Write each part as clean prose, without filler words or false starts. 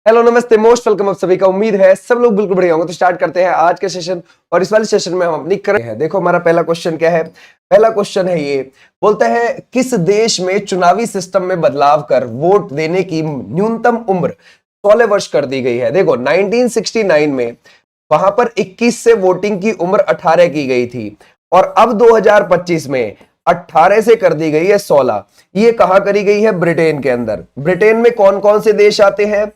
Hello नमस्ते most welcome आप सभी का। उम्मीद है सब लोग बिल्कुल बढ़िया होंगे। तो स्टार्ट करते हैं आज के सेशन। और इस वाले सेशन में हम अपनी करंट है। देखो हमारा पहला क्वेश्चन क्या है। पहला क्वेश्चन है ये, बोलता है किस देश में चुनावी सिस्टम में बदलाव कर वोट देने की न्यूनतम उम्र 16 वर्ष कर दी गई है। देखो 1969 में वहां पर 21 से वोटिंग की उम्र 18 की गई थी और अब 2025 में 18 से कर दी गई है 16। ये कहां करी गई है? ब्रिटेन के अंदर। ब्रिटेन में कौन कौन से देश आते हैं?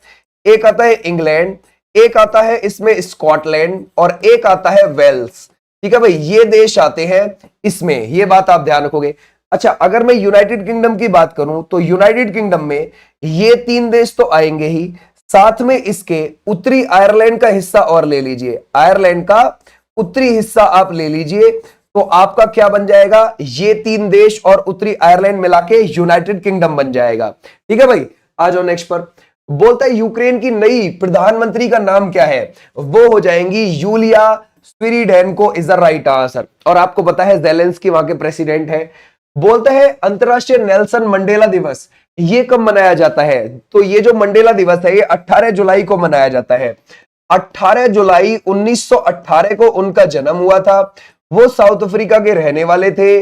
एक आता है इंग्लैंड, एक आता है इसमें स्कॉटलैंड और एक आता है वेल्स। ठीक है भाई, ये देश आते हैं इसमें, ये बात आप ध्यान रखोगे। अच्छा, अगर मैं यूनाइटेड किंगडम की बात करूं तो यूनाइटेड किंगडम में ये 3 देश तो आएंगे ही, साथ में इसके उत्तरी आयरलैंड का हिस्सा और ले लीजिए। आयरलैंड का उत्तरी हिस्सा आप ले लीजिए तो आपका क्या बन जाएगा? ये 3 देश और उत्तरी आयरलैंड मिला के यूनाइटेड किंगडम बन जाएगा। ठीक है भाई, आ जाओ नेक्स्ट पर। बोलता है यूक्रेन की नई प्रधानमंत्री का नाम क्या है? वो हो जाएंगी Yulia Svyrydenko is the right answer. और आपको पता है जेलेंस्की वहां के प्रेसिडेंट है। बोलता है अंतरराष्ट्रीय नेल्सन मंडेला दिवस ये कब मनाया जाता है? तो ये जो मंडेला दिवस है ये 18 जुलाई को मनाया जाता है। 18 जुलाई 1918 को उनका जन्म हुआ था। वो साउथ अफ्रीका के रहने वाले थे।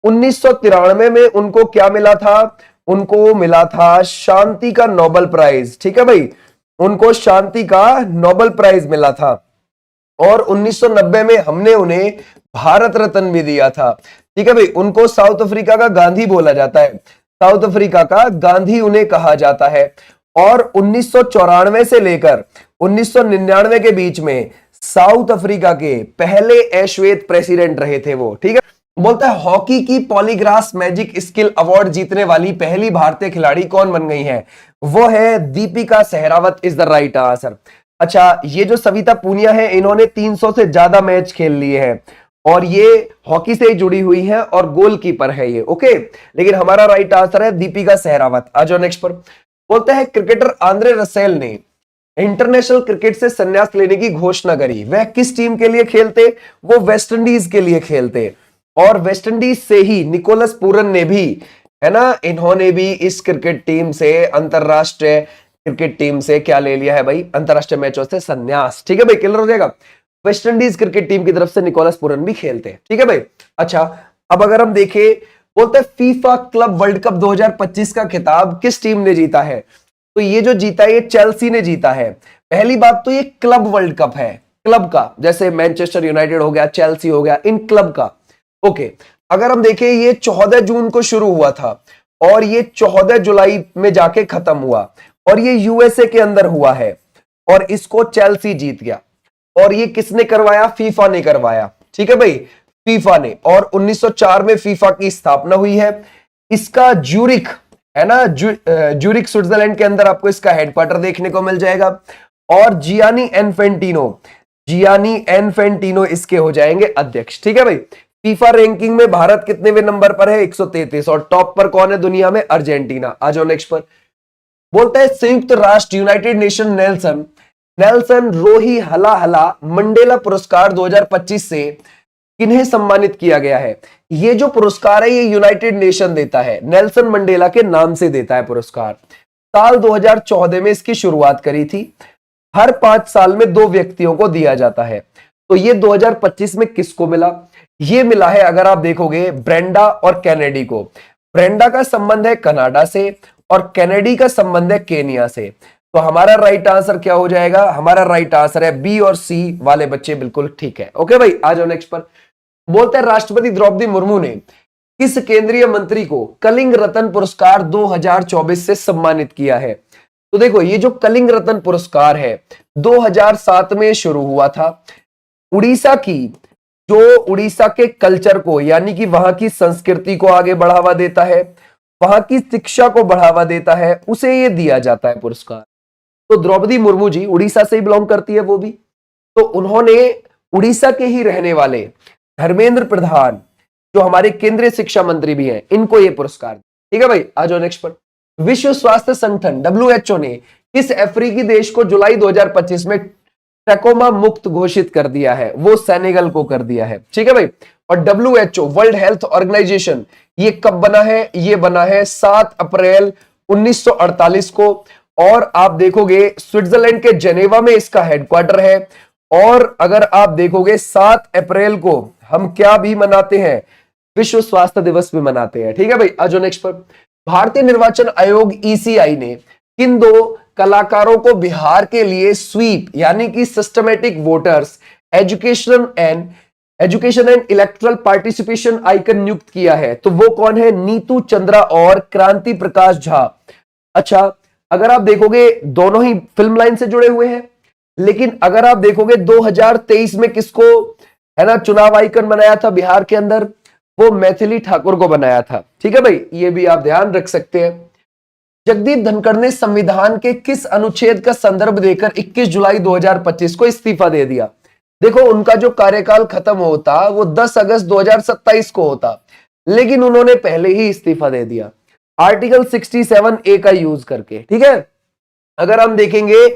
1993 में उनको क्या मिला था? उनको मिला था शांति का नोबेल प्राइज। ठीक है भाई, उनको शांति का नोबेल प्राइज मिला था। और 1990 में हमने उन्हें भारत रत्न भी दिया था। ठीक है भाई, उनको साउथ अफ्रीका का गांधी बोला जाता है। साउथ अफ्रीका का गांधी उन्हें कहा जाता है। और 1994 से लेकर 1999 के बीच में साउथ अफ्रीका के पहले अश्वेत प्रेसिडेंट रहे थे वो। ठीक है, बोलता है हॉकी की पॉलीग्राफ मैजिक स्किल अवार्ड जीतने वाली पहली भारतीय खिलाड़ी कौन बन गई है? वो है Deepika Sehrawat is the right answer. अच्छा, ये जो सविता पूनिया है इन्होंने 300 से ज्यादा मैच खेल लिए हैं और ये हॉकी से जुड़ी हुई है और गोलकीपर है ये। ओके, लेकिन हमारा राइट आंसर है दीपिका सहरावत। आ जाओ नेक्स्ट पर। बोलता है क्रिकेटर आंद्रे रसेल ने इंटरनेशनल क्रिकेट से संन्यास लेने की घोषणा करी। वह किस टीम के लिए खेलते? वो वेस्ट इंडीज के लिए खेलते। और वेस्ट इंडीज से ही निकोलस पूरन ने भी, है ना, इन्होंने भी इस क्रिकेट टीम से, अंतरराष्ट्रीय क्रिकेट टीम से क्या ले लिया है भाई? अंतरराष्ट्रीय मैचों से संन्यास। ठीक है भाई, क्लियर हो जाएगा। वेस्ट इंडीज क्रिकेट टीम की तरफ से निकोलस पूरन भी खेलते हैं। ठीक है भाई। अच्छा, अब अगर हम देखें, बोलते हैं फीफा क्लब वर्ल्ड कप 2025 का खिताब किस टीम ने जीता है? तो ये जो जीता है ये चेल्सी ने जीता है। पहली बात तो ये क्लब वर्ल्ड कप है, क्लब का, जैसे मैनचेस्टर यूनाइटेड हो गया, चेल्सी हो गया, इन क्लब का। ओके, अगर हम देखें ये 14 जून को शुरू हुआ था और ये 14 जुलाई में जाके खत्म हुआ और ये यूएसए के अंदर हुआ है और इसको चेल्सी जीत गया। और ये किसने करवाया? फीफा ने करवाया। ठीक है भाई, फीफा ने। और 1904 में फीफा की स्थापना हुई है। इसका ज्यूरिख, है ना, ज्यूरिख स्विट्जरलैंड के अंदर आपको इसका हेडक्वार्टर देखने को मिल जाएगा। और जियानी एनफेंटिनो इसके हो जाएंगे अध्यक्ष। ठीक है भाई। फीफा रैंकिंग में भारत कितनेवें नंबर पर है? 133। और टॉप पर कौन है दुनिया में? अर्जेंटीना। आ जाओ नेक्स्ट पर। बोलता है संयुक्त राष्ट्र यूनाइटेड नेशन नेल्सन रोही हला मंडेला पुरस्कार 2025 से किन्हें सम्मानित किया गया है? ये जो पुरस्कार है ये यूनाइटेड नेशन देता है, नेल्सन मंडेला के नाम से देता है पुरस्कार। साल 2014 में इसकी शुरुआत करी थी। हर 5 साल में 2 व्यक्तियों को दिया जाता है। तो ये 2025 में किसको मिला? ये मिला है, अगर आप देखोगे, ब्रेंडा और कैनेडी को। ब्रेंडा का संबंध है कनाडा से और कैनेडी का संबंध है केनिया से। तो हमारा राइट आंसर क्या हो जाएगा? हमारा राइट आंसर है बी और सी वाले बच्चे बिल्कुल ठीक है। ओके भाई, आ जाओ नेक्स्ट पर। बोलते हैं राष्ट्रपति द्रौपदी मुर्मू ने किस केंद्रीय मंत्री को कलिंग रत्न पुरस्कार 2024 से सम्मानित किया है? तो देखो, ये जो कलिंग रत्न पुरस्कार है 2007 में शुरू हुआ था। उड़ीसा की, जो उड़ीसा के कल्चर को, यानी कि वहां की संस्कृति को आगे बढ़ावा देता है, वहां की शिक्षा को बढ़ावा देता है, उसे ये दिया जाता है पुरस्कार। तो द्रौपदी मुर्मू जी उड़ीसा से ही बिलोंग करती है वो भी। तो उन्होंने उड़ीसा के ही रहने वाले धर्मेंद्र प्रधान, जो हमारे केंद्रीय शिक्षा मंत्री भी हैं, इनको ये पुरस्कार। ठीक है भाई, आ जाओ नेक्स्ट पर। विश्व स्वास्थ्य संगठन WHO ने किस अफ्रीकी देश को जुलाई 2025 में ट्रैकोमा मुक्त घोषित कर दिया है? वो सेनेगल को कर दिया है। ठीक है भाई। और WHO वर्ल्ड हेल्थ ऑर्गेनाइजेशन ये कब बना है? ये बना है 7 अप्रैल 1948 को। और आप देखोगे स्विट्जरलैंड के जेनेवा में इसका हेडक्वार्टर है। और अगर आप देखोगे 7 अप्रैल को हम क्या भी मनाते हैं, विश्व स्वास्थ्य दिवस भी मनाते हैं। ठीक है भाई, आज नेक्स्ट पर, भारतीय निर्वाचन आयोग ईसीआई ने किन 2 कलाकारों को बिहार के लिए स्वीप यानी कि systematic voters education and electoral participation icon नियुक्त किया है? तो वो कौन है? नीतू चंद्रा और क्रांति प्रकाश झा। अच्छा, अगर आप देखोगे दोनों ही फिल्म लाइन से जुड़े हुए हैं, लेकिन अगर आप देखोगे 2023 में किसको है ना चुनाव आइकन बनाया था बिहार के अंदर, वो मैथिली ठाकुर को बनाया था। ठीक है भाई, ये भी आप ध्यान रख सकते हैं। जगदीप धनखड़ ने संविधान के किस अनुच्छेद का संदर्भ देकर 21 जुलाई 2025 को इस्तीफा दे दिया? देखो, उनका जो कार्यकाल खत्म होता वो 10 अगस्त 2027 को होता, लेकिन उन्होंने पहले ही इस्तीफा दे दिया आर्टिकल 67A का यूज करके। ठीक है, अगर हम देखेंगे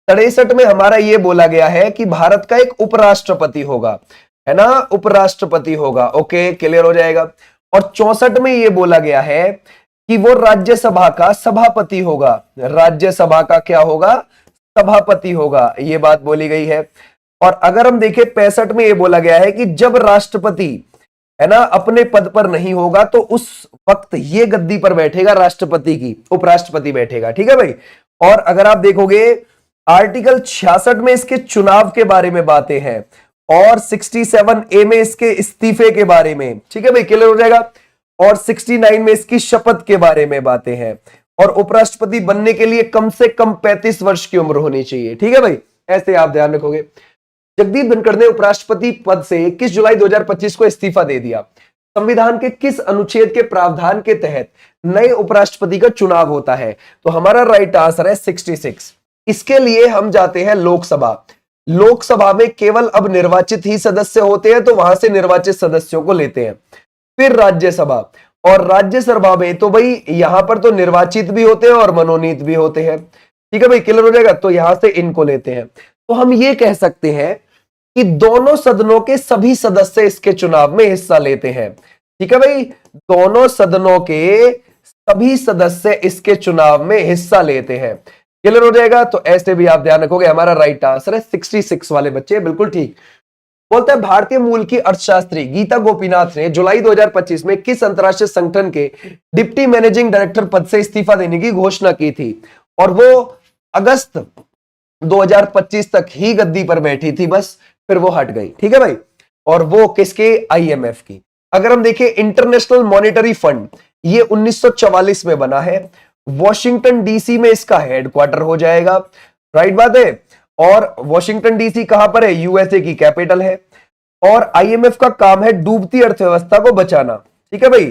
63 में हमारा ये बोला गया है कि भारत का एक उपराष्ट्रपति होगा, है ना, उपराष्ट्रपति होगा। ओके, क्लियर हो जाएगा। और 64 में ये बोला गया है कि वो राज्यसभा का सभापति होगा। राज्यसभा का क्या होगा? सभापति होगा, ये बात बोली गई है। और अगर हम देखें 65 में ये बोला गया है कि जब राष्ट्रपति है ना अपने पद पर नहीं होगा तो उस वक्त ये गद्दी पर बैठेगा राष्ट्रपति की, उपराष्ट्रपति बैठेगा। ठीक है भाई। और अगर आप देखोगे आर्टिकल 66 में इसके चुनाव के बारे में बातें हैं और 67A में इसके इस्तीफे के बारे में। ठीक है भाई, क्लियर हो जाएगा। और 69 में इसकी शपथ के बारे में बातें हैं। और उपराष्ट्रपति बनने के लिए कम से कम 35 वर्ष की उम्र होनी चाहिए। ठीक है भाई, ऐसे आप ध्यान रखोगे। जगदीप धनखड़ ने उपराष्ट्रपति पद से 21 जुलाई 2025 को इस्तीफा दे दिया। संविधान के किस अनुच्छेद के प्रावधान के तहत नए उपराष्ट्रपति का चुनाव होता है? तो हमारा राइट आंसर है 66। इसके लिए हम जाते हैं लोकसभा। लोकसभा में केवल अब निर्वाचित ही सदस्य होते हैं, तो वहां से निर्वाचित सदस्यों को लेते हैं। फिर राज्यसभा, और राज्यसभा में तो भाई यहां पर तो निर्वाचित भी होते हैं और मनोनीत भी होते हैं। ठीक है भाई, क्लियर हो जाएगा। तो यहां से इनको लेते हैं। तो हम ये कह सकते हैं कि दोनों सदनों के सभी सदस्य इसके चुनाव में हिस्सा लेते हैं। ठीक है भाई, दोनों सदनों के सभी सदस्य इसके चुनाव में हिस्सा लेते हैं। क्लियर हो जाएगा। तो ऐसे भी आप ध्यान रखोगे। हमारा राइट आंसर है 66 वाले बच्चे, बिल्कुल ठीक। बोलता है भारतीय मूल की अर्थशास्त्री गीता गोपीनाथ ने जुलाई 2025 में किस अंतरराष्ट्रीय संगठन के डिप्टी मैनेजिंग डायरेक्टर पद से इस्तीफा देने की घोषणा की थी? और वो अगस्त 2025 तक ही गद्दी पर बैठी थी, बस फिर वो हट गई। ठीक है भाई। और वो किसके? आईएमएफ की। अगर हम देखें इंटरनेशनल मॉनेटरी फंड, ये 1944 में बना है। वॉशिंगटन डीसी में इसका हेडक्वार्टर हो जाएगा। राइट बात है। और वॉशिंगटन डीसी कहां पर है? यूएसए की कैपिटल है। और आईएमएफ का काम है डूबती अर्थव्यवस्था को बचाना। ठीक है भाई,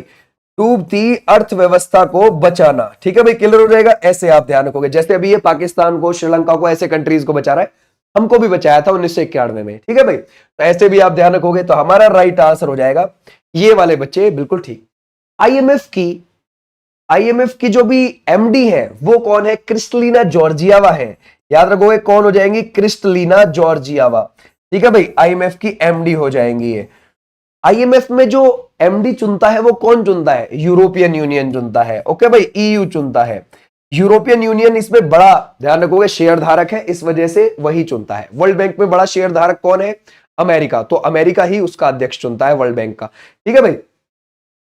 डूबती अर्थव्यवस्था को बचाना। ठीक है भाई, क्लियर हो जाएगा। ऐसे आप ध्यान रखोगे, जैसे अभी ये पाकिस्तान को, श्रीलंका को, ऐसे कंट्रीज को बचा रहा है, हमको भी बचाया था 1991 में। ठीक है भाई, तो ऐसे भी आप ध्यान रखोगे। तो हमारा राइट आंसर हो जाएगा ये वाले बच्चे, बिल्कुल ठीक। आईएमएफ की जो भी एमडी है वो कौन है? क्रिस्टलिना जॉर्जियावा है। याद रखोगे कौन हो जाएंगी? क्रिस्टलिना जॉर्जियावा। ठीक है भाई, आईएमएफ की एमडी हो जाएंगी ये। आईएमएफ में जो एमडी चुनता है वो कौन चुनता है? यूरोपियन यूनियन चुनता है। ओके भाई, ईयू चुनता है। यूरोपियन यूनियन इसमें बड़ा, ध्यान रखोगे, शेयर धारक है, इस वजह से वही चुनता है। वर्ल्ड बैंक में बड़ा शेयर धारक कौन है? अमेरिका। तो अमेरिका ही उसका अध्यक्ष चुनता है वर्ल्ड बैंक का। ठीक है भाई।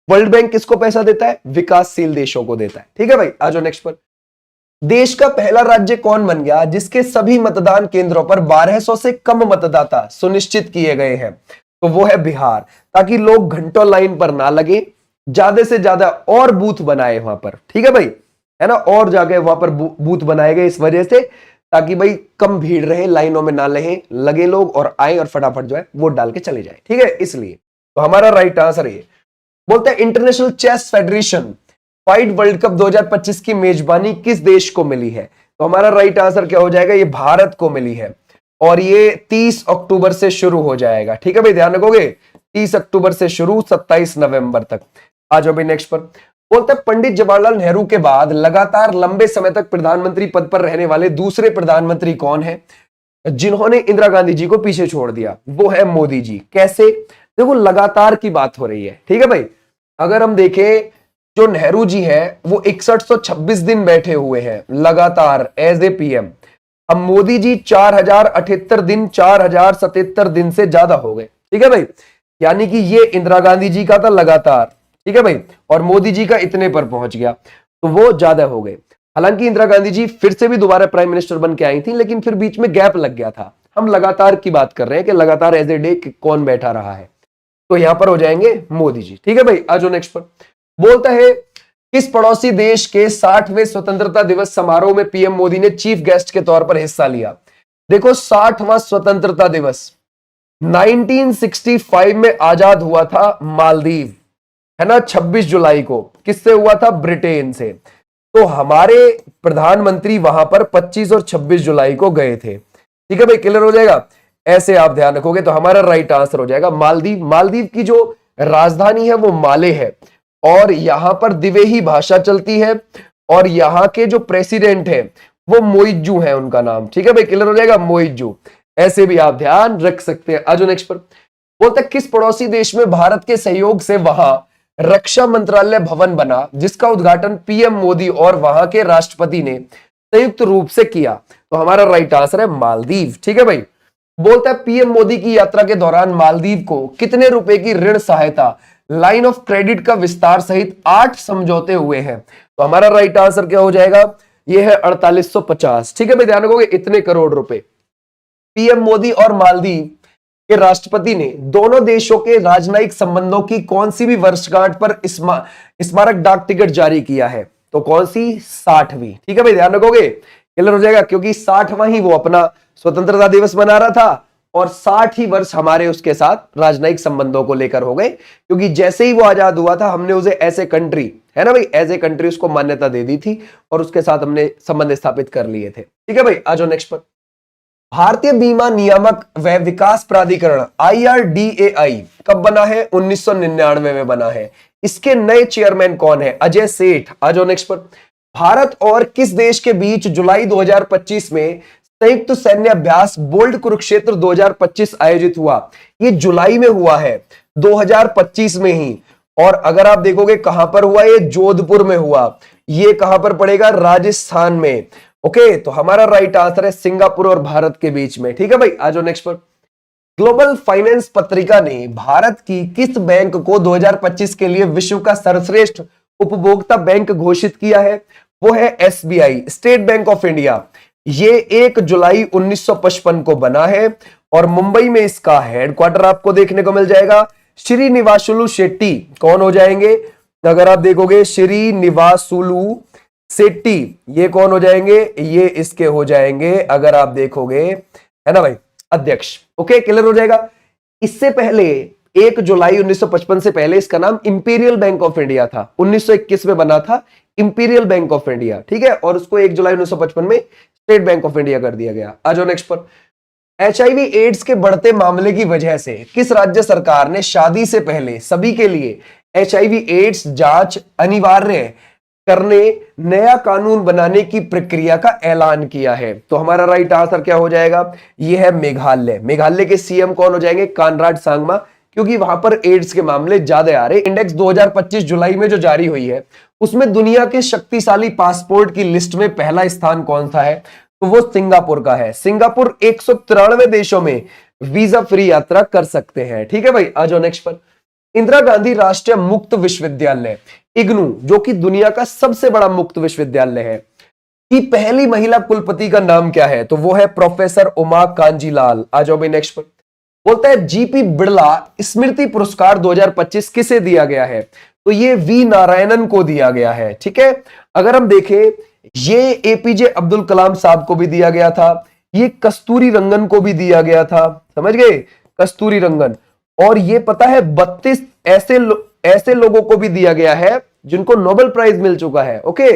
वर्ल्ड बैंक किसको पैसा देता है? विकासशील देशों को देता है। ठीक है भाई, आ जाओ नेक्स्ट पर। देश का पहला राज्य कौन बन गया जिसके सभी मतदान केंद्रों पर 1200 से कम मतदाता सुनिश्चित किए गए हैं? तो वो है बिहार, ताकि लोग घंटों लाइन पर ना लगे, ज्यादा से ज्यादा और बूथ बनाए वहां पर। ठीक है भाई, है ना, और जाके वहां पर बूथ बनाए गए इस वजह से, ताकि भाई कम भीड़ रहे, लाइनों में ना लगे लोग, और आए और फटाफट जो है वोट डाल के चले जाए। ठीक है, इसलिए तो हमारा राइट आंसर है। बोलते हैं international chess federation FIDE world cup 2025 की मेजबानी किस देश को मिली है? तो हमारा राइट आंसर क्या हो जाएगा? ये भारत को मिली है। और ये 30 अक्टूबर से शुरू हो जाएगा। ठीक है भाई, ध्यान रखोगे, 30 अक्टूबर से शुरू, 27 नवंबर तक। आ जाओ भाई नेक्स्ट पर। बोलते हैं पंडित जवाहरलाल नेहरू के बाद लगातार लंबे समय तक प्रधानमंत्री पद पर रहने वाले दूसरे प्रधानमंत्री कौन है जिन्होंने इंदिरा गांधी जी को पीछे छोड़ दिया? वो है मोदी जी। कैसे? देखो, लगातार की बात हो रही है। ठीक है भाई, अगर हम देखें जो नेहरू जी है वो 6126 दिन बैठे हुए हैं लगातार एज ए पीएम। अब मोदी जी 4078 दिन, 4077 दिन से ज्यादा हो गए। ठीक है भाई, यानी कि ये इंदिरा गांधी जी का था लगातार, ठीक है भाई, और मोदी जी का इतने पर पहुंच गया, तो वो ज्यादा हो गए। हालांकि इंदिरा गांधी जी फिर से भी दोबारा प्राइम मिनिस्टर बन के आई थी, लेकिन फिर बीच में गैप लग गया था। हम लगातार की बात कर रहे हैं कि लगातार एज ए डे कौन बैठा रहा है, तो यहां पर हो जाएंगे मोदी जी। ठीक है भाई, आज नेक्स्ट पर बोलता है किस पड़ोसी देश के 60वें स्वतंत्रता दिवस समारोह में पीएम मोदी ने चीफ गेस्ट के तौर पर हिस्सा लिया। देखो 60वां स्वतंत्रता दिवस 1965 में आजाद हुआ था मालदीव, है ना, 26 जुलाई को। किससे हुआ था? ब्रिटेन से। तो हमारे प्रधानमंत्री वहां पर 25 और 26 जुलाई को गए थे। ठीक है भाई, क्लियर हो जाएगा। ऐसे आप ध्यान रखोगे तो हमारा राइट आंसर हो जाएगा मालदीव। मालदीव की जो राजधानी है वो माले है, और यहां पर दिवेही भाषा चलती है, और यहां के जो प्रेसिडेंट है वो मोइजू है उनका नाम। ठीक है भाई, क्लियर हो जाएगा, मोइजू। ऐसे भी आप ध्यान रख सकते हैं। आज नेक्स्ट पर बोलते किस पड़ोसी देश में भारत के सहयोग से वहां रक्षा मंत्रालय भवन बना, जिसका उद्घाटन पीएम मोदी और वहां के राष्ट्रपति ने संयुक्त रूप से किया। तो हमारा राइट आंसर है मालदीव। ठीक है भाई, बोलता है पीएम मोदी की यात्रा के दौरान मालदीव को कितने रुपए की ऋण सहायता, लाइन ऑफ क्रेडिट का विस्तार सहित 8 समझौते हुए हैं। तो हमारा राइट आंसर क्या हो जाएगा? यह है 4850। ठीक है भाई, ध्यान रखोगे, इतने करोड़ रुपए पीएम मोदी और मालदीव के राष्ट्रपति ने दोनों देशों के राजनयिक संबंधों की कौन सी भी वर्षगांठ पर स्मारक डाक टिकट जारी किया है? तो कौन सी? 60वीं। ठीक है भाई, ध्यान रखोगे, क्लियर हो जाएगा, क्योंकि 60वां ही वो अपना स्वतंत्रता दिवस मना रहा था, और 60 ही वर्ष हमारे उसके साथ राजनयिक संबंधों को लेकर हो गए, क्योंकि जैसे ही वो आजाद हुआ था हमने उसे एज ए कंट्री, है ना भाई, एज ए कंट्री उसको मान्यता दे दी थी, और उसके साथ हमने संबंध स्थापित कर लिए थे। ठीक है भाई, आ जाओ नेक्स्ट पर। भारतीय बीमा नियामक व विकास प्राधिकरण IRDAI कब बना है? 1999 में बना है। इसके नए चेयरमैन कौन है? अजय सेठ। आ जाओ नेक्स्ट पर। भारत और किस देश के बीच जुलाई 2025 में संयुक्त सैन्य अभ्यास बोल्ड कुरुक्षेत्र 2025 आयोजित हुआ? ये जुलाई में हुआ है, 2025 में ही। और अगर आप देखोगे कहां पर हुआ? ये जोधपुर में हुआ। ये कहां पर पड़ेगा? राजस्थान में। ओके, तो हमारा राइट आंसर है सिंगापुर और भारत के बीच में। ठीक है भाई, आ जाओ नेक्स्ट पर। ग्लोबल फाइनेंस पत्रिका ने भारत की किस बैंक को 2025 के लिए विश्व का सर्वश्रेष्ठ उपभोक्ता बैंक घोषित किया है? वो है SBI, state bank of India. ये 1 जुलाई 1955 को बना है, और मुंबई में इसका हेडक्वार्टर आपको देखने को मिल जाएगा। श्रीनिवासुलु शेट्टी कौन हो जाएंगे? अगर आप देखोगे श्रीनिवासुलु शेट्टी, ये कौन हो जाएंगे? ये इसके हो जाएंगे, अगर आप देखोगे, है ना भाई, अध्यक्ष। ओके, क्लियर हो जाएगा। इससे पहले 1 जुलाई 1955 से पहले इसका नाम इंपीरियल बैंक ऑफ इंडिया था। 1921 में बना था इंपीरियल बैंक ऑफ इंडिया। ठीक है, और उसको 1 जुलाई 1955 में स्टेट बैंक ऑफ इंडिया कर दिया गया। आ जाओ नेक्स्ट पर। HIV एड्स के बढ़ते मामले की वजह से किस राज्य सरकार ने शादी से पहले सभी के लिए HIV एड्स जांच अनिवार्य करने नया कानून बनाने की प्रक्रिया का ऐलान किया है? तो हमारा राइट आंसर क्या हो जाएगा? यह है मेघालय। मेघालय के CM कौन हो जाएंगे? कानराड सांगमा, क्योंकि वहां पर एड्स के मामले ज्यादा आ रहे। इंडेक्स 2025 जुलाई में जो जारी हुई है उसमें दुनिया के शक्तिशाली पासपोर्ट की लिस्ट में पहला स्थान कौन सा है? तो वो सिंगापुर का है। सिंगापुर 193 देशों में वीजा फ्री यात्रा कर सकते हैं। ठीक है भाई, आ जाओ नेक्स्ट पर। इंदिरा गांधी राष्ट्रीय मुक्त विश्वविद्यालय इग्नू, जो कि दुनिया का सबसे बड़ा मुक्त विश्वविद्यालय है, की पहली महिला कुलपति का नाम क्या है? तो वो है प्रोफेसर उमा कांजीलाल। आ जाओ भाई नेक्स्ट पर। बोलता है GP बिड़ला स्मृति पुरस्कार 2025 किसे दिया गया है? तो ये V नारायणन को दिया गया है। ठीक है, अगर हम देखें, ये APJ अब्दुल कलाम साहब को भी दिया गया था, ये कस्तूरी रंगन को भी दिया गया था, समझ गए, कस्तूरी रंगन। और ये पता है 32 ऐसे लोगों को भी दिया गया है जिनको नोबेल प्राइज मिल चुका है। ओके,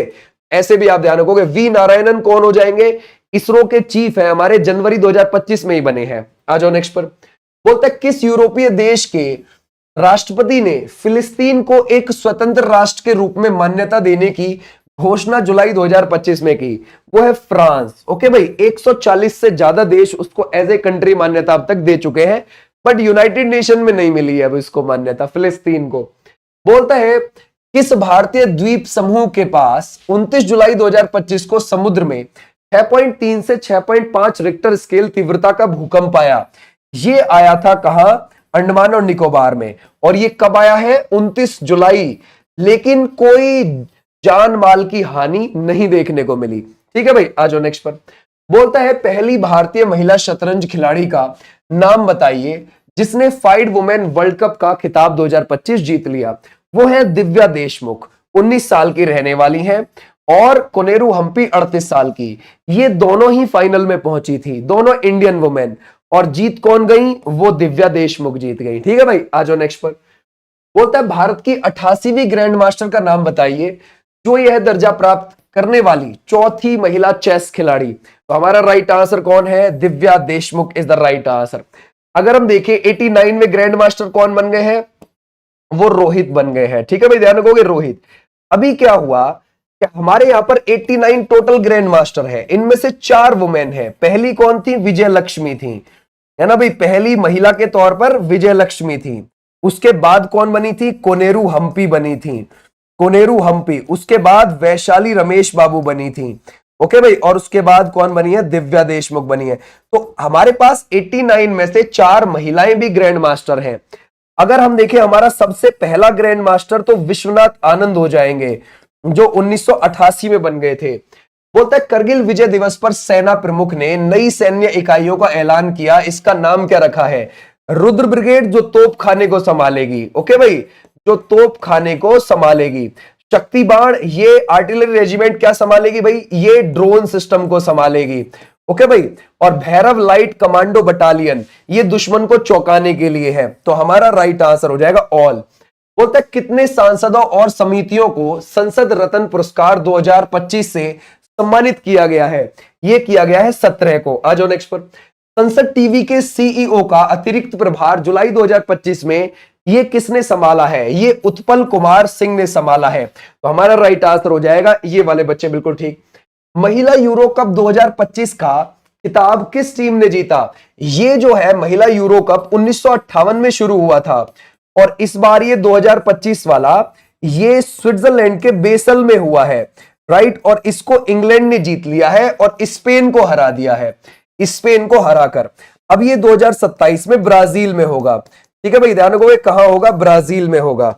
ऐसे भी आप ध्यान रखोगे। V नारायणन कौन हो जाएंगे? इसरो के चीफ है, हमारे जनवरी 2025 में ही बने हैं। आ जाओ नेक्स्ट पर। बोलता है किस यूरोपीय देश के राष्ट्रपति ने फिलिस्तीन को एक स्वतंत्र राष्ट्र के रूप में मान्यता देने की घोषणा जुलाई 2025 में की? वो है फ्रांस। ओके भाई, 140 से ज्यादा देश उसको एज ए कंट्री मान्यता अब तक दे चुके हैं, बट यूनाइटेड नेशन में नहीं मिली है अब इसको मान्यता, फिलिस्तीन को। बोलता है किस भारतीय द्वीप समूह के पास 29 जुलाई 2025 को समुद्र में 6.3 से 6.5 रिक्टर स्केल तीव्रता का भूकंप आया? ये आया था कहां? अंडमान और निकोबार में। और ये कब आया है? 29 जुलाई। लेकिन कोई जान माल की हानि नहीं देखने को मिली। ठीक है भाई, आ जाओ नेक्स्ट पर। बोलता है पहली भारतीय महिला शतरंज खिलाड़ी का नाम बताइए जिसने फाइड वुमेन वर्ल्ड कप का खिताब 2025 जीत लिया। वो है दिव्या देशमुख, 19 साल की रहने वाली हैं, और कोनेरू हम्पी 38 साल की। ये दोनों ही फाइनल में पहुंची थी, दोनों इंडियन वुमेन। और जीत कौन गई? वो दिव्या देशमुख जीत गई। ठीक है भाई, आ जाओ नेक्स्ट पर। बोलता है भारत की 88वीं ग्रैंड मास्टर का नाम बताइए जो यह दर्जा प्राप्त करने वाली चौथी महिला चेस खिलाड़ी। तो हमारा राइट आंसर कौन है? Divya Deshmukh is the right answer. अगर हम देखें 89 में ग्रैंड मास्टर कौन बन गए हैं? वो रोहित बन गए हैं। ठीक है भाई, ध्यान रखोगे रोहित। अभी क्या हुआ कि हमारे यहां पर 89 टोटल ग्रैंड मास्टर है, इनमें से 4 वुमेन है। पहली कौन थी? विजय लक्ष्मी थी, है ना भाई, पहली महिला के तौर पर विजय लक्ष्मी थी। उसके बाद कौन बनी थी? कोनेरू हम्पी बनी थी, कोनेरू हम्पी। उसके बाद वैशाली रमेश बाबू बनी थी। ओके भाई, और उसके बाद कौन बनी है? दिव्या देशमुख बनी है। तो हमारे पास 89 में से 4 महिलाएं भी ग्रैंड मास्टर हैं। अगर हम देखें हमारा सबसे पहला ग्रैंड मास्टर तो विश्वनाथ आनंद हो जाएंगे जो 1988 में बन गए थे। बोलता है करगिल विजय दिवस पर सेना प्रमुख ने नई सैन्य इकाइयों का ऐलान किया, इसका नाम क्या रखा है? रुद्र ब्रिगेड, जो तोप खाने को संभालेगी। ओके भाई, जो तोप खाने को संभालेगी। शक्ति बाण, ये आर्टिलरी रेजिमेंट क्या संभालेगी भाई? ये ड्रोन सिस्टम को संभालेगी। ओके भाई, और भैरव लाइट कमांडो बटालियन, ये दुश्मन को चौंकाने के लिए है। तो हमारा राइट आंसर हो जाएगा ऑल। बोलता है कितने सांसदों और समितियों को संसद रत्न पुरस्कार 2025 से सम्मानित किया गया है? ये किया गया है 17 को। आ जाओ नेक्स्ट पर। संसद टीवी के सीईओ का अतिरिक्त प्रभार जुलाई 2025 में ये किसने संभाला है? ये उत्पल कुमार सिंह ने संभाला है। तो हमारा राइट आंसर हो जाएगा ये वाले बच्चे, बिल्कुल ठीक। महिला यूरो कप 2025 का खिताब किस टीम ने जीता? ये जो है महिला यूरो कप 1958 में शुरू हुआ था, और इस बार ये 2025 वाला ये स्विट्जरलैंड के बेसल में हुआ है, राइट। और इसको इंग्लैंड ने जीत लिया है और स्पेन को हरा दिया है, स्पेन को हराकर। अब ये 2027 में ब्राजील में होगा। ठीक है भाई, ध्यान रखोगे कहां होगा? ब्राजील में होगा।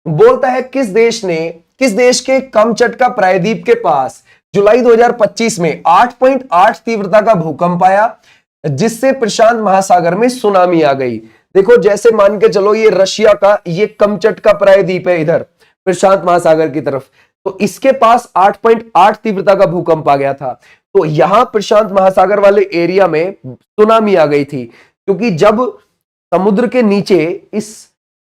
बोलता है किस देश के कमचटका प्रायद्वीप के पास जुलाई 2025 में 8.8 तीव्रता का भूकंप आया जिससे प्रशांत महासागर में सुनामी आ गई? देखो, जैसे मान के चलो ये रशिया का ये कमचटका प्रायद्वीप है इधर प्रशांत महासागर की तरफ, तो इसके पास 8.8 तीव्रता का भूकंप आ गया था। तो यहां प्रशांत महासागर वाले एरिया में सुनामी आ गई थी, क्योंकि जब समुद्र के नीचे इस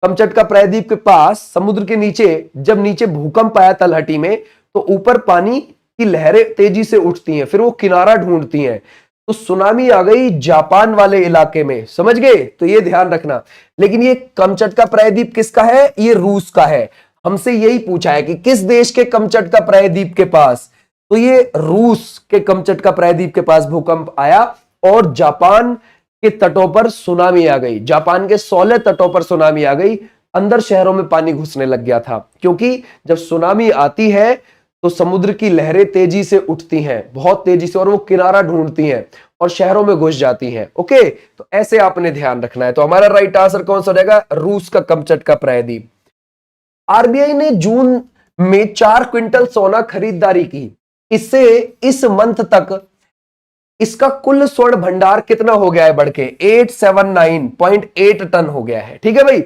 कमचटका प्रायद्वीप के पास समुद्र के नीचे जब नीचे भूकंप आया तलहटी में, तो ऊपर पानी की लहरें तेजी से उठती हैं, फिर वो किनारा ढूंढती हैं, तो सुनामी आ गई जापान वाले इलाके में। समझ गए? तो ये ध्यान रखना। लेकिन ये कमचटका प्रायद्वीप किसका है? ये रूस का है। हमसे यही पूछा है कि किस देश के कमचटका प्रायद्वीप के पास, तो ये रूस के कमचटका प्रायद्वीप के पास भूकंप आया और जापान के तटों पर सुनामी आ गई। जापान के 16 तटों पर सुनामी आ गई, अंदर शहरों में पानी घुसने लग गया था, क्योंकि जब सुनामी आती है तो समुद्र की लहरें तेजी से उठती हैं, बहुत तेजी से, और वो किनारा ढूंढती हैं और शहरों में घुस जाती हैं। ओके, तो ऐसे आपने ध्यान रखना है। तो हमारा राइट आंसर कौन सा हो जाएगा? रूस का कमचटका प्रायद्वीप। आरबीआई ने जून में 4 क्विंटल सोना खरीदारी की, इससे इस मंथ तक इसका कुल स्वर्ण भंडार कितना हो गया है? बढ़ के 879.8 टन हो गया है। ठीक है भाई।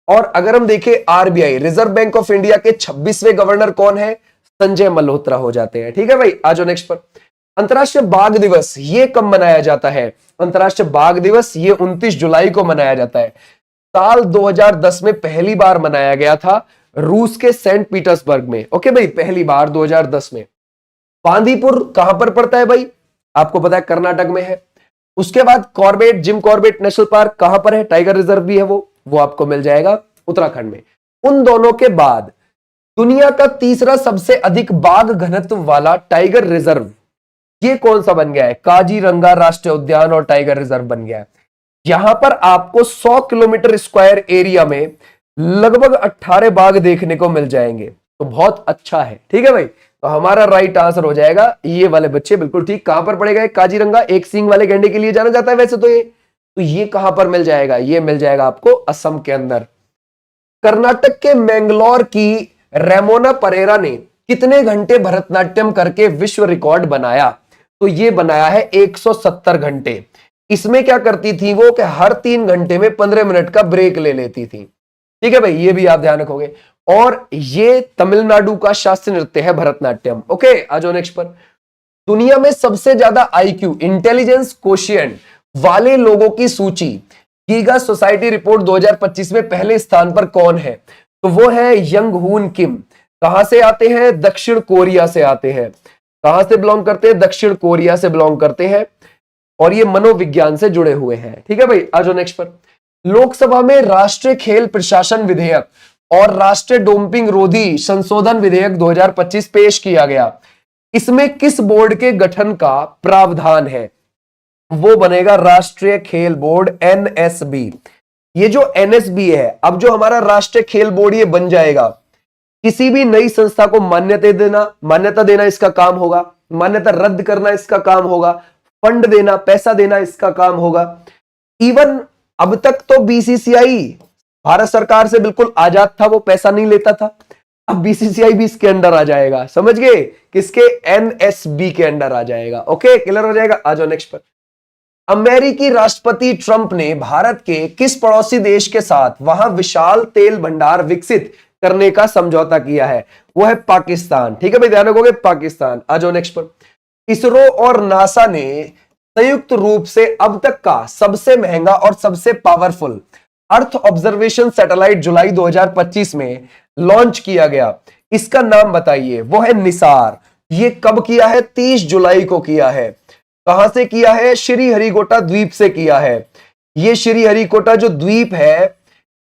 और अगर हम देखें RBI reserve bank of India के 26वें गवर्नर कौन है? संजय मल्होत्रा हो जाते हैं। ठीक है भाई, आ जाओ नेक्स्ट पर। अंतरराष्ट्रीय बाघ दिवस ये कब मनाया जाता है? अंतरराष्ट्रीय बाघ दिवस ये 29 जुलाई को मनाया जाता है। साल 2010 में पहली बार मनाया गया था रूस के सेंट पीटर्सबर्ग में। ओके भाई, पहली बार 2010 में। बांदीपुर कहां पर पड़ता है भाई? आपको पता है कर्नाटक में है। उसके बाद Corbett, Jim Corbett national park कहां पर है? टाइगर रिजर्व भी है वो आपको मिल जाएगा उत्तराखंड में। उन दोनों के बाद दुनिया का तीसरा सबसे अधिक बाघ घनत्व वाला टाइगर रिजर्व ये कौन सा बन गया है? काजीरंगा राष्ट्रीय उद्यान और टाइगर रिजर्व बन गया है। यहां पर आपको 100 किलोमीटर स्क्वायर एरिया में लगभग 18 बाघ देखने को मिल जाएंगे। तो बहुत अच्छा है। ठीक है भाई, तो हमारा राइट आंसर हो जाएगा ये वाले बच्चे, बिल्कुल ठीक। कहां पर पड़ेगा काजीरंगा? एक सींग वाले गैंडे के लिए जाना जाता है वैसे तो ये कहां पर मिल जाएगा? ये मिल जाएगा आपको असम के अंदर। कर्नाटक के मैंगलोर की रेमोना परेरा ने कितने घंटे भरतनाट्यम करके विश्व रिकॉर्ड बनाया? तो ये बनाया है 170 घंटे। इसमें क्या करती थी वो कि हर 3 घंटे में 15 मिनट का ब्रेक ले लेती थी। ठीक है भाई, ये भी आप ध्यान रखोगे। और ये तमिलनाडु का शास्त्रीय नृत्य है भरतनाट्यम। ओके, आ जाओ नेक्स्ट पर। दुनिया में सबसे ज्यादा आईक्यू, इंटेलिजेंस कोशिएंट वाले लोगों की सूची गीगा सोसाइटी रिपोर्ट 2025 में पहले स्थान पर कौन है? तो वो है यंग हून किम। कहां से आते हैं? दक्षिण कोरिया से आते हैं। कहां से बिलोंग करते हैं? दक्षिण कोरिया से बिलोंग करते हैं, और ये मनोविज्ञान से जुड़े हुए हैं। ठीक है भाई, आ जाओ नेक्स्ट पर। लोकसभा में राष्ट्रीय खेल प्रशासन विधेयक और राष्ट्रीय डोपिंग रोधी संशोधन विधेयक 2025 पेश किया गया। इसमें किस बोर्ड के गठन का प्रावधान है? वो बनेगा राष्ट्रीय खेल बोर्ड, एनएसबी। ये जो एनएसबी है, अब जो हमारा राष्ट्रीय खेल बोर्ड ये बन जाएगा, किसी भी नई संस्था को मान्यता देना इसका काम होगा, मान्यता रद्द करना इसका काम होगा, फंड देना, पैसा देना इसका काम होगा। इवन अब तक तो बीसीसीआई भारत सरकार से बिल्कुल आजाद था, वो पैसा नहीं लेता था। अब बीसीसीआई भी इसके अंडर आ जाएगा, समझ गए? किसके? एनएसबी के अंडर आ जाएगा। ओके, क्लियर हो जाएगा। आ जाओ नेक्स्ट पर। अमेरिकी राष्ट्रपति ट्रंप ने भारत के किस पड़ोसी देश के साथ वहां विशाल तेल भंडार विकसित करने का समझौता किया है? वो है पाकिस्तान। ठीक है भाई, ध्यान रखोगे, पाकिस्तान। आ जाओ नेक्स्ट पर। इसरो और नासा ने संयुक्त रूप से अब तक का सबसे महंगा और सबसे पावरफुल अर्थ ऑब्जर्वेशन सैटेलाइट जुलाई 2025 में लॉन्च किया गया। इसका नाम बताइए। वो है निसार। ये कब किया है? 30 जुलाई को किया है। कहां से किया है? श्रीहरिकोटा द्वीप से किया है। ये श्रीहरिकोटा जो द्वीप है,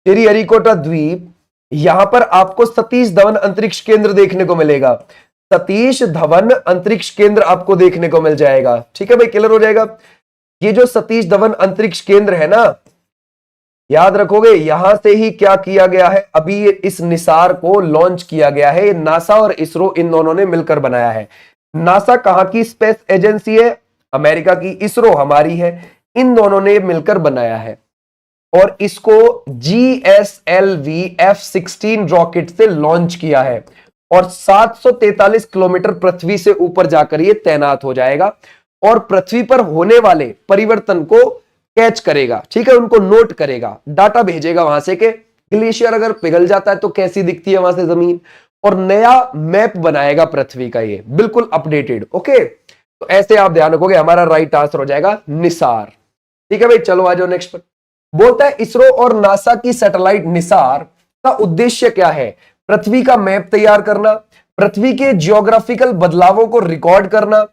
श्रीहरिकोटा द्वीप, यहां पर आपको सतीश धवन अंतरिक्ष केंद्र देखने को मिलेगा। सतीश धवन अंतरिक्ष केंद्र आपको देखने को मिल जाएगा। ठीक है भाई, क्लियर हो जाएगा। ये जो सतीश धवन अंतरिक्ष केंद्र है ना, याद रखोगे, यहां से ही क्या किया गया है? अभी इस निसार को लॉन्च किया गया है। नासा और इसरो इन दोनों ने मिलकर बनाया है। नासा कहां की स्पेस एजेंसी है? अमेरिका की। इसरो हमारी है। इन दोनों ने मिलकर बनाया है, और इसको GSLV F-16 रॉकेट से लॉन्च किया है, और 743 किलोमीटर पृथ्वी से ऊपर जाकर ये तैनात हो जाएगा, और पृथ्वी पर होने वाले परिवर्तन को कैच करेगा। ठीक है, उनको नोट करेगा, डाटा भेजेगा वहां से कि ग्लेशियर अगर पिघल जाता है तो कैसी दिखती है वहां से जमीन, और नया मैप बनाएगा पृथ्वी का, ये बिल्कुल अपडेटेड। ओके, तो ऐसे आप ध्यान रखोगे, हमारा राइट आंसर हो जाएगा निसार। ठीक है भाई, चलो आ जाओ नेक्स्ट पर। बोलता है इसरो और नासा की सैटेलाइट निसार का उद्देश्य क्या है? पृथ्वी का मैप तैयार करना, पृथ्वी के जियोग्राफिकल बदलावों को रिकॉर्ड करना,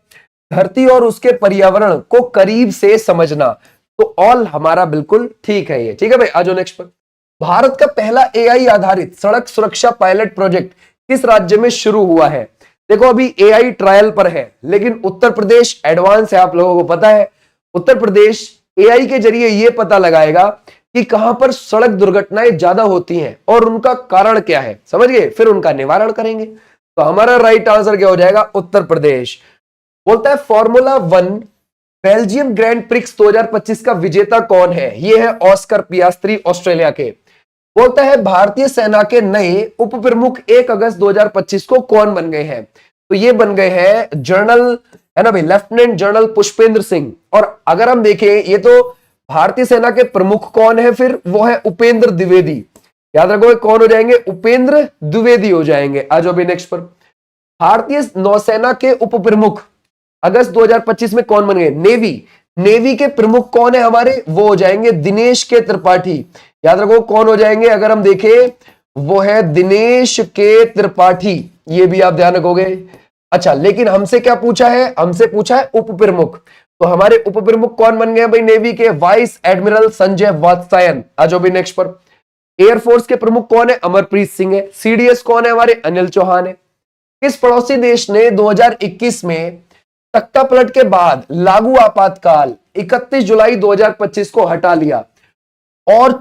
धरती और उसके पर्यावरण को करीब से समझना। तो ऑल हमारा बिल्कुल ठीक है ये। ठीक है भाई, आ जाओ नेक्स्ट पर। भारत का पहला एआई आधारित सड़क सुरक्षा पायलट प्रोजेक्ट किस राज्य में शुरू हुआ है? देखो, अभी एआई ट्रायल पर है, लेकिन उत्तर प्रदेश एडवांस है, आप लोगों को पता है। उत्तर प्रदेश एआई के जरिए यह पता लगाएगा कि कहां पर सड़क दुर्घटनाएं ज्यादा होती हैं और उनका कारण क्या है, समझ गए? फिर उनका निवारण करेंगे। तो हमारा राइट आंसर क्या हो जाएगा? उत्तर प्रदेश। बोलता है फॉर्मूला 1 बेल्जियम ग्रैंड प्रिक्स 2025 का विजेता कौन है? यह है ऑस्कर पियास्त्री, ऑस्ट्रेलिया के। बोलता है भारतीय सेना के नए उप प्रमुख 1 अगस्त 2025 को कौन बन गए हैं? तो ये बन गए हैं जनरल, है ना भाई, लेफ्टिनेंट जनरल पुष्पेंद्र सिंह। और अगर हम देखें, ये तो भारतीय सेना के प्रमुख कौन है, फिर वो है उपेंद्र द्विवेदी। याद रखो कौन हो जाएंगे? उपेंद्र द्विवेदी हो जाएंगे। आज अभी नेक्स्ट पर। भारतीय नौसेना के उप प्रमुख अगस्त 2025 में कौन बन गए? नेवी के प्रमुख कौन है हमारे? वो हो जाएंगे दिनेश के त्रिपाठी। याद रखो कौन हो जाएंगे, अगर हम देखें वो है दिनेश के त्रिपाठी, ये भी आप ध्यान रखोगे। अच्छा, लेकिन हमसे क्या पूछा है? हमसे पूछा है उप प्रमुख। तो हमारे उप प्रमुख कौन बन गए भाई नेवी के? Vice admiral Sanjay Vatsayan. आज भी नेक्स्ट पर। एयरफोर्स के प्रमुख कौन है? अमरप्रीत सिंह है। सीडीएस कौन है हमारे? अनिल चौहान है। किस पड़ोसी देश ने 2021 में तख्ता पलट के बाद लागू आपातकाल 31 जुलाई 2025 को हटा लिया और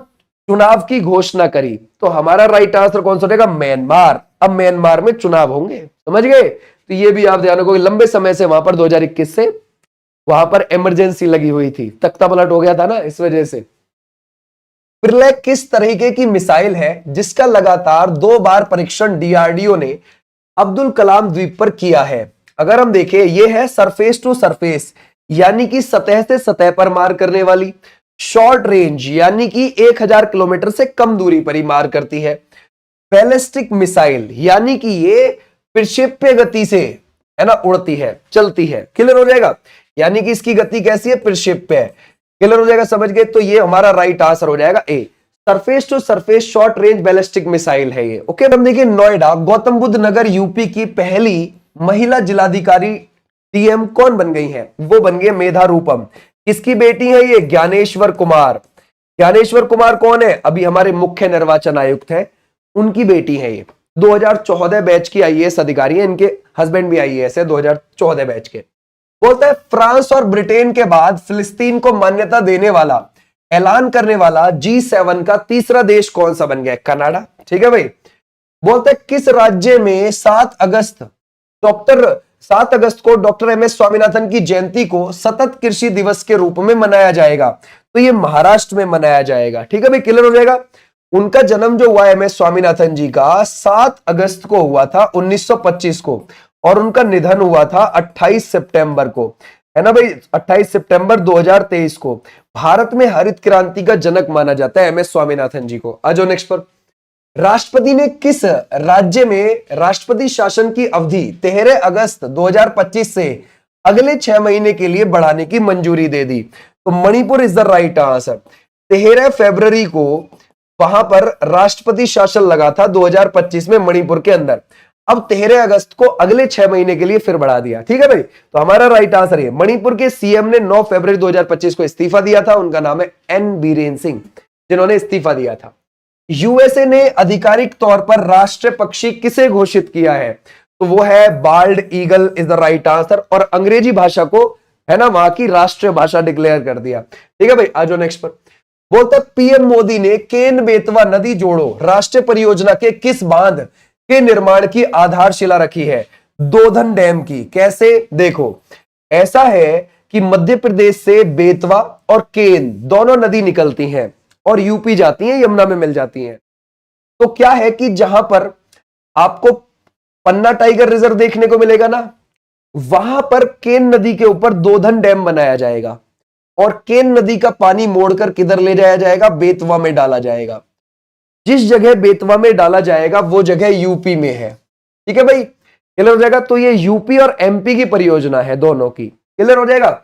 चुनाव की घोषणा करी। तो हमारा राइट आंसर कौन सा रहेगा? म्यांमार। अब म्यांमार में चुनाव होंगे, समझ गए? तो ये भी आप ध्यान रखोगे, लंबे समय से वहां पर 2021 से वहां पर इमरजेंसी लगी हुई थी, तख्ता पलट हो गया था ना, इस वजह से। प्रलय किस तरीके की मिसाइल है जिसका लगातार 2 बार परीक्षण डीआरडीओ ने अब्दुल कलाम द्वीप पर किया है? अगर हम देखें, यह है सरफेस टू सरफेस, यानी कि सतह से सतह पर मार करने वाली। शॉर्ट रेंज, यानी कि 1000 किलोमीटर से कम दूरी पर ही मार करती है। बैलिस्टिक मिसाइल, यानी कि ये प्रक्षेप्य गति से, है ना, उड़ती है, चलती है। क्लियर हो जाएगा? यानी कि इसकी गति कैसी है? प्रक्षेप्य है। क्लियर हो जाएगा? समझ गए? तो ये हमारा राइट आंसर हो जाएगा A, surface to surface short range ballistic missile है ये। ओके, हम देखिए नोएडा गौतम बुद्ध नगर यूपी की पहली महिला जिलाधिकारी डीएम कौन बन गई है? वो बन गई मेधा रूपम। किसकी बेटी है ये? ज्ञानेश्वर कुमार। ज्ञानेश्वर कुमार कौन है? अभी हमारे मुख्य निर्वाचन आयुक्त है, उनकी बेटी है ये। 2014 बैच की आईएएस अधिकारी है, इनके हस्बैंड भी आईएएस है 2014 बैच के। बोलता है फ्रांस और ब्रिटेन के बाद फिलिस्तीन को मान्यता देने वाला, ऐलान करने वाला G7 का तीसरा देश कौन सा बन गया? कनाडा। ठीक है भाई। बोलते हैं किस राज्य में 7 अगस्त को डॉक्टर एमएस स्वामीनाथन की जयंती को सतत कृषि दिवस के रूप में मनाया जाएगा? तो ये महाराष्ट्र में मनाया जाएगा। ठीक है भाई, क्लियर हो जाएगा? उनका जन्म जो हुआ एमएस स्वामीनाथन जी का 7 अगस्त को हुआ था 1925 को, और उनका निधन हुआ था 28 सितंबर को, है ना भाई, 28 सितंबर 2023 को। भारत में हरित क्रांति का जनक माना जाता है एमएस स्वामीनाथन जी को। आ जाओ नेक्स्ट पर। राष्ट्रपति ने किस राज्य में राष्ट्रपति शासन की अवधि 13 अगस्त 2025 से अगले 6 महीने के लिए बढ़ाने की मंजूरी दे दी? तो Manipur is the right answer. 13 फरवरी को वहां पर राष्ट्रपति शासन लगा था 2025 में मणिपुर के अंदर। अब 13 अगस्त को अगले 6 महीने के लिए फिर बढ़ा दिया। ठीक है भाई, तो हमारा राइट आंसर है। मणिपुर के सीएम ने 9 फरवरी 2025 को इस्तीफा दिया था, उनका नाम है एन बीरेन सिंह, जिन्होंने इस्तीफा दिया था। यूएसए ने आधिकारिक तौर पर राष्ट्रीय पक्षी किसे घोषित किया है? तो वो है bald eagle is the right answer, और अंग्रेजी भाषा को, है ना, वहां की राष्ट्रीय भाषा डिक्लेयर कर दिया। ठीक है भाई, आ जाओ नेक्स्ट पर। बोलते पीएम मोदी ने केन बेतवा नदी जोड़ो राष्ट्रीय परियोजना के किस बांध के निर्माण की आधारशिला रखी है? दोधन डैम की। कैसे? देखो, ऐसा है कि मध्य प्रदेश से बेतवा और केन दोनों नदी निकलती हैं और यूपी जाती हैं, यमुना में मिल जाती हैं। तो क्या है कि जहां पर आपको पन्ना टाइगर रिजर्व देखने को मिलेगा ना, वहां पर केन नदी के ऊपर दोधन डैम बनाया जाएगा, और केन नदी का पानी मोड़कर किधर ले जाया जाएगा? बेतवा में डाला जाएगा। जिस जगह बेतवा में डाला जाएगा वो जगह यूपी में है। ठीक है भाई, क्लियर हो जाएगा? तो ये यूपी और एमपी की परियोजना है, दोनों की। क्लियर हो जाएगा?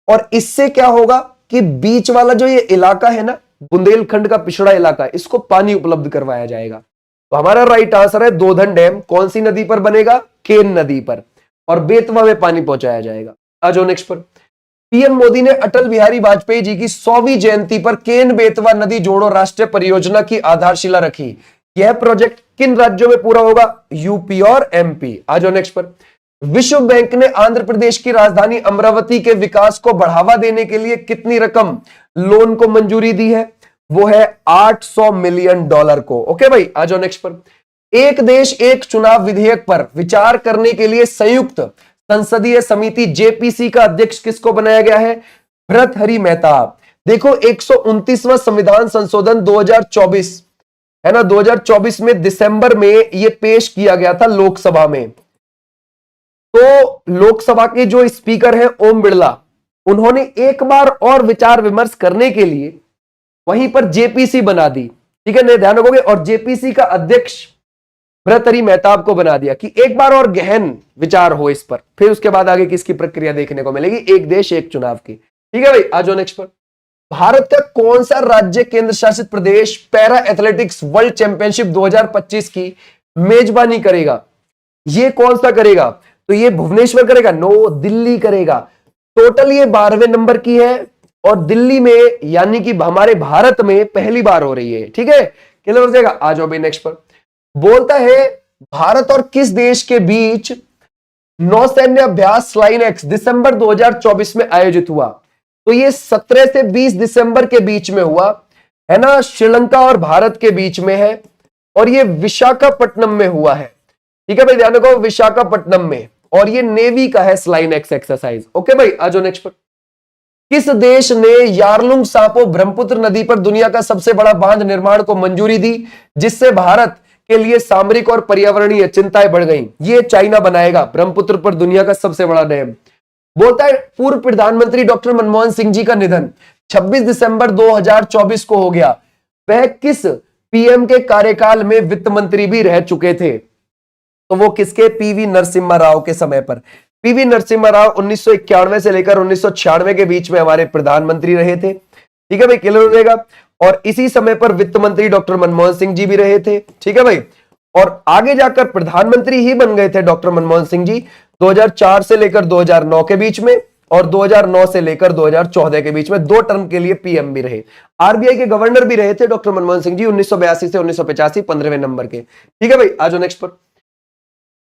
और इससे क्या होगा कि बीच वाला जो ये इलाका है ना, बुंदेलखंड का पिछड़ा इलाका, इसको पानी उपलब्ध करवाया जाएगा। तो हमारा राइट आंसर है दोधन डैम। कौन सी नदी पर बनेगा? केन नदी पर, और बेतवा में पानी पहुंचाया जाएगा। आ जाओ नेक्स्ट पर। पीएम मोदी ने अटल बिहारी वाजपेयी जी की 100वीं जयंती पर केन बेतवा नदी जोड़ो राष्ट्रीय परियोजना की आधारशिला रखी। यह प्रोजेक्ट किन राज्यों में पूरा होगा? यूपी और एमपी। आ जाओ नेक्स्ट पर। विश्व बैंक ने आंध्र प्रदेश की राजधानी अमरावती के विकास को बढ़ावा देने के लिए कितनी रकम लोन को मंजूरी दी है? वो है $800 मिलियन को। ओके भाई, आ जाओ नेक्स्ट पर। एक देश एक चुनाव विधेयक पर विचार करने के लिए संयुक्त संसदीय समिति जेपीसी का अध्यक्ष किसको बनाया गया है? भर्तृहरि मेहताब। देखो, 129वां संविधान संशोधन 2024, है ना, 2024 में दिसंबर में यह पेश किया गया था लोकसभा में। तो लोकसभा के जो स्पीकर हैं ओम बिरला, उन्होंने एक बार और विचार विमर्श करने के लिए वहीं पर जेपीसी बना दी। ठीक है, ध्यान रखोगे। और जेपीसी का अध्यक्ष भर्तृहरि मेहताब को बना दिया कि एक बार और गहन विचार हो इस पर, फिर उसके बाद आगे किसकी प्रक्रिया देखने को मिलेगी? एक देश एक चुनाव की। ठीक है भाई, आ जाओ नेक्स्ट पर। भारत का कौन सा राज्य केंद्र शासित प्रदेश पैरा एथलेटिक्स वर्ल्ड चैंपियनशिप 2025 की मेजबानी करेगा? ये कौन सा करेगा? तो ये भुवनेश्वर करेगा? नो, दिल्ली करेगा। टोटल ये 12वें नंबर की है, और दिल्ली में, यानी कि हमारे भारत में पहली बार हो रही है। ठीक है, क्लियर हो जाएगा? आ जाओ भाई नेक्स्ट पर। बोलता है भारत और किस देश के बीच नौसैन्य अभ्यास फ्लाइन एक्स दिसंबर 2024 में आयोजित हुआ? तो ये 17 से 20 दिसंबर के बीच में हुआ। है ना, श्रीलंका और भारत के बीच में है और ये विशाखापट्टनम में हुआ है। ठीक है भाई, ध्यान रखो विशाखापट्टनम में, और ये नेवी का है स्लाइन एक्स एक्सरसाइज। ओके भाई, आ जाओ नेक्स्ट पर। किस देश ने यारलुंग सापो ब्रह्मपुत्र नदी पर दुनिया का सबसे बड़ा बांध निर्माण को मंजूरी दी, जिससे भारत के लिए सामरिक और पर्यावरणीय चिंताएं बढ़ गई? ये चाइना बनाएगा ब्रह्मपुत्र पर दुनिया का सबसे बड़ा डैम। बोलता है पूर्व प्रधानमंत्री डॉक्टर मनमोहन सिंह जी का निधन 26 दिसंबर 2024 को हो गया। वह किस पीएम के कार्यकाल में वित्त मंत्री भी रह चुके थे? तो वो किसके? पीवी नरसिम्हा राव के समय पर। पीवी नरसिम्हा राव 1991 से लेकर 1996 के बीच में हमारे प्रधानमंत्री रहे थे। ठीक है भाई, क्लियर हो जाएगा। और इसी समय पर वित्त मंत्री डॉक्टर मनमोहन सिंह जी भी रहे थे। ठीक है भाई, और आगे जाकर प्रधानमंत्री ही बन गए थे डॉक्टर मनमोहन सिंह जी 2004 से लेकर 2009 के बीच में, और 2009 से लेकर 2014 के बीच में 2 टर्म के लिए पीएम भी रहे। आरबीआई के गवर्नर भी रहे थे डॉक्टर मनमोहन सिंह जी 1982 से 1985, 15वें नंबर के। ठीक है भाई, आ जाओ नेक्स्ट पर।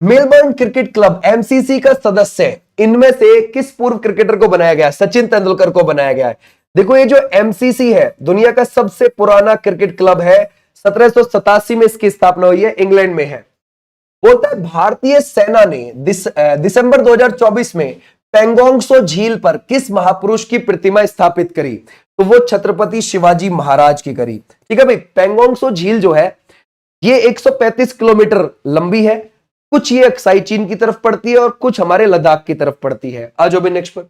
मेलबर्न क्रिकेट क्लब एमसीसी का सदस्य इनमें से किस पूर्व क्रिकेटर को बनाया गया? सचिन तेंदुलकर को बनाया गया है। देखो ये जो एमसीसी है दुनिया का सबसे पुराना क्रिकेट क्लब है, 1787 में इसकी स्थापना हुई है, इंग्लैंड में है। बोलता है भारतीय सेना ने दिसंबर 2024 में पेंगोंग सो झील पर किस महापुरुष की प्रतिमा स्थापित करी? तो वो छत्रपति शिवाजी महाराज की करी। ठीक है भाई, पेंगोंग सो झील जो है ये 135 किलोमीटर लंबी है, कुछ ये अक्साई चीन की तरफ पड़ती है और कुछ हमारे लद्दाख की तरफ पड़ती है। आ जाओ भी नेक्स्ट पर।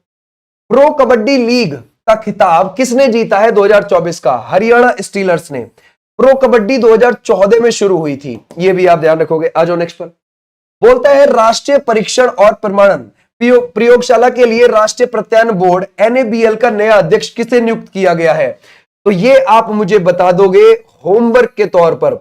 प्रो कबड्डी लीग का खिताब किसने जीता है 2024 का? हरियाणा स्टीलर्स ने। प्रो कबड्डी 2014 में शुरू हुई थी, ये भी आप ध्यान रखोगे। आ जाओ नेक्स्ट पर। बोलता है राष्ट्रीय परीक्षण और प्रमाणन प्रयोगशाला के लिए राष्ट्रीय प्रत्यायन बोर्ड एनएबीएल का नया अध्यक्ष किसे नियुक्त किया गया है? तो ये आप मुझे बता दोगे होमवर्क के तौर पर।